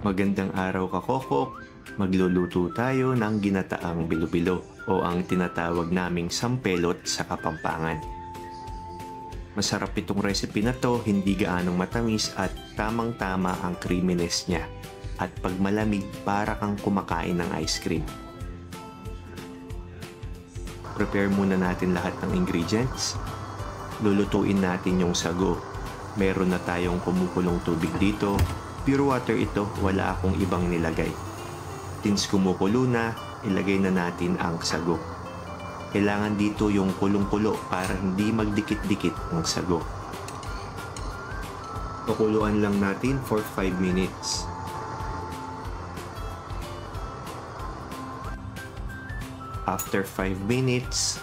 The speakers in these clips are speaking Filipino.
Magandang araw kakokok! Magluluto tayo ng ginataang bilo-bilo o ang tinatawag naming sampelot sa Kapampangan. Masarap itong recipe na to, hindi gaanong matamis at tamang-tama ang creaminess niya. At pag malamig, para kang kumakain ng ice cream. Prepare muna natin lahat ng ingredients. Lulutuin natin yung sago. Meron na tayong kumukulong tubig dito. Pure water ito, wala akong ibang nilagay. Since kumukulo na, ilagay na natin ang sago. Kailangan dito yung kulong-kulo para hindi magdikit-dikit ang sago. Pakuluan lang natin for 5 minutes. After 5 minutes,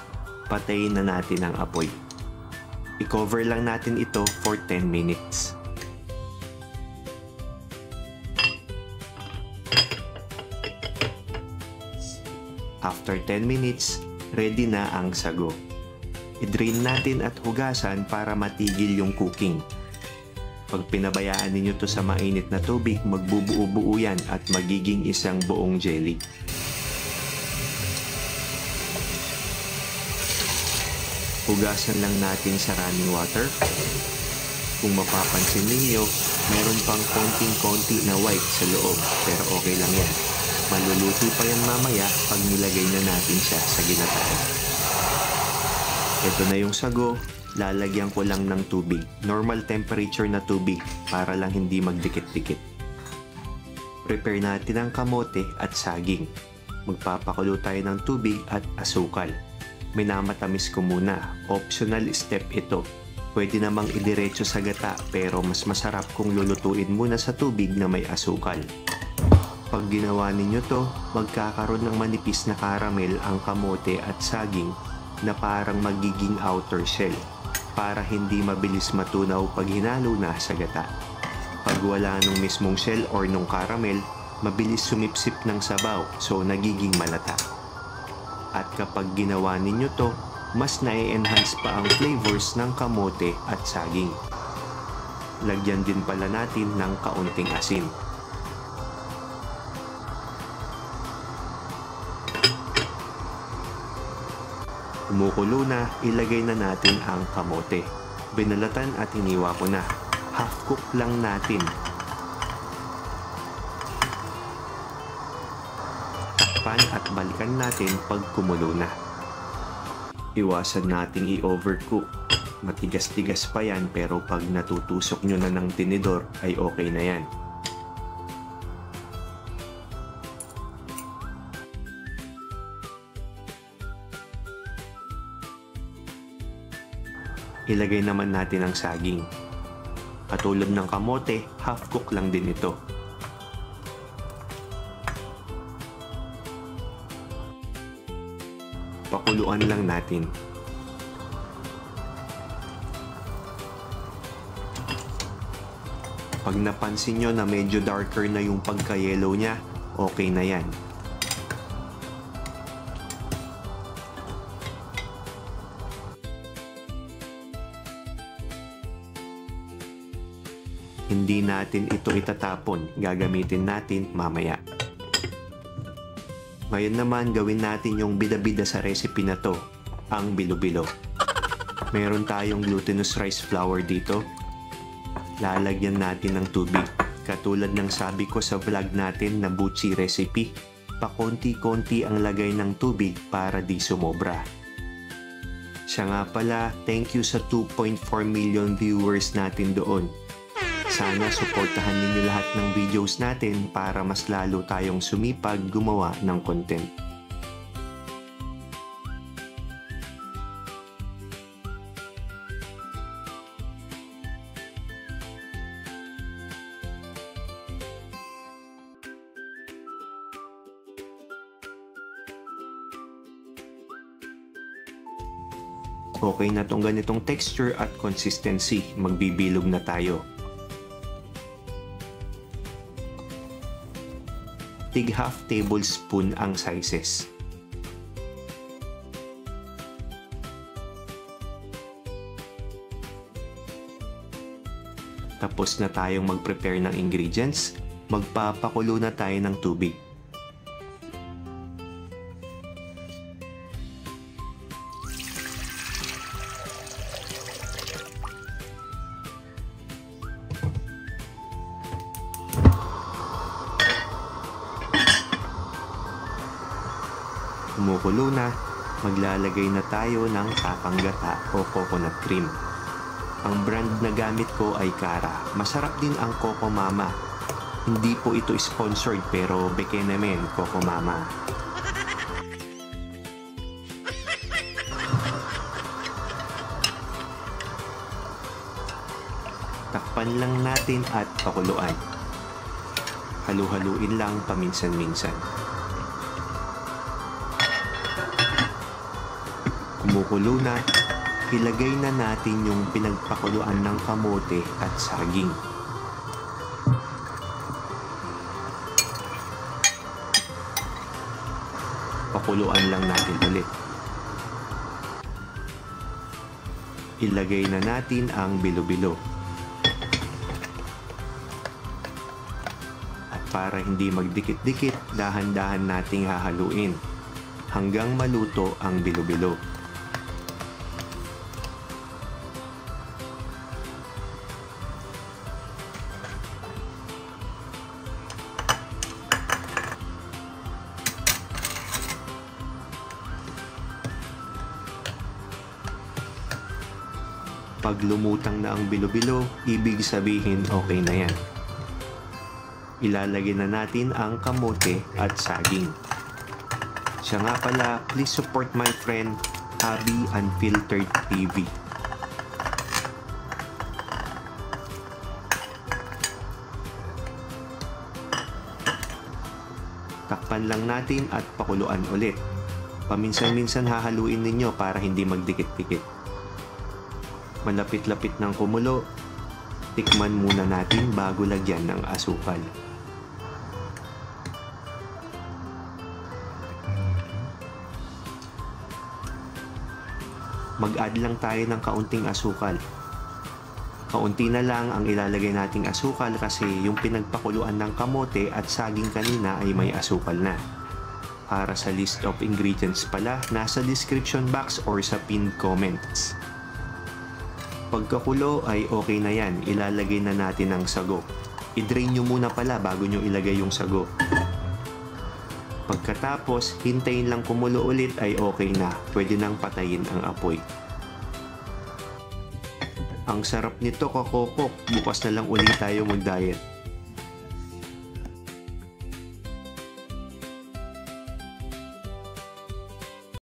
patayin na natin ang apoy. I-cover lang natin ito for 10 minutes. After 10 minutes, ready na ang sago. I-drain natin at hugasan para matigil yung cooking. Pag pinabayaan ninyo to sa mainit na tubig, magbubuo-buo yan at magiging isang buong jelly. Hugasan lang natin sa running water. Kung mapapansin ninyo, meron pang konting-konti na white sa loob, pero okay lang yan. Maluluto pa yan mamaya pag nilagay na natin siya sa ginataan. Ito na yung sago, lalagyan ko lang ng tubig. Normal temperature na tubig para lang hindi magdikit-dikit. Prepare natin ang kamote at saging. Magpapakulo tayo ng tubig at asukal. Minamatamis ko muna. Optional step ito. Pwede namang idiretso sa gata pero mas masarap kung lulutuin muna sa tubig na may asukal. Pag ginawa ninyo to, magkakaroon ng manipis na caramel ang kamote at saging na parang magiging outer shell para hindi mabilis matunaw pag hinalo na sa gata. Pag wala nung mismong shell or nung caramel, mabilis sumipsip ng sabaw so nagiging malata. At kapag ginawa ninyo to, mas na-enhance pa ang flavors ng kamote at saging. Lagyan din pala natin ng kaunting asin. Kumukulo na, ilagay na natin ang kamote. Binalatan at hiniwa ko na. Half cook lang natin. Takpan at balikan natin pag kumulo na. Iwasan nating i-overcook. Matigas-tigas pa yan pero pag natutusok nyo na ng tinidor ay okay na yan. Ilagay naman natin ang saging. Katulad ng kamote, half cook lang din ito. Pakuluan lang natin. Pag napansin nyo na medyo darker na yung pagka-yellow niya, okay na yan. Hindi natin ito itatapon, gagamitin natin mamaya. Ngayon naman gawin natin yung bida-bida sa recipe na to, ang bilo-bilo. Meron tayong glutinous rice flour dito. Lalagyan natin ng tubig. Katulad ng sabi ko sa vlog natin na buchi recipe, pakonti-konti ang lagay ng tubig para di sumobra. Siya nga pala, thank you sa 2.4 million viewers natin doon. Sana suportahan ninyo lahat ng videos natin para mas lalo tayong sumipag gumawa ng content. Okay na tong ganitong texture at consistency, magbibilog na tayo. Tig half tablespoon ang sizes. Tapos na tayong mag-prepare ng ingredients. Magpapakulo na tayo ng tubig. Kumukulo na, maglalagay na tayo ng kapanggata o coconut cream. Ang brand na gamit ko ay Cara. Masarap din ang Coco Mama. Hindi po ito sponsored pero beke naman Coco Mama. Takpan lang natin at pakuluan. Halu-haluin lang paminsan-minsan. Kumukulo na, ilagay na natin yung pinagpakuluan ng kamote at saging. Pakuluan lang natin ulit. Ilagay na natin ang bilo-bilo. At para hindi magdikit-dikit, dahan-dahan nating hahaluin hanggang maluto ang bilo-bilo. Pag lumutang na ang bilo-bilo, ibig sabihin okay na yan. Ilalagay na natin ang kamote at saging. Siya nga pala, please support my friend, Abby Unfiltered TV. Takpan lang natin at pakuluan ulit. Paminsan-minsan hahaluin ninyo para hindi magdikit-dikit. Malapit-lapit ng kumulo, tikman muna natin bago lagyan ng asukal. Mag-add lang tayo ng kaunting asukal. Kaunti na lang ang ilalagay nating asukal kasi yung pinagpakuluan ng kamote at saging kanina ay may asukal na. Para sa list of ingredients pala, nasa description box or sa pinned comments. Pagkakulo ay okay na yan, ilalagay na natin ang sago. I-drain nyo muna pala bago nyo ilagay yung sago. Pagkatapos, hintayin lang kumulo ulit ay okay na, pwede nang patayin ang apoy. Ang sarap nito kakokok, bukas na lang ulit tayo mag-diet.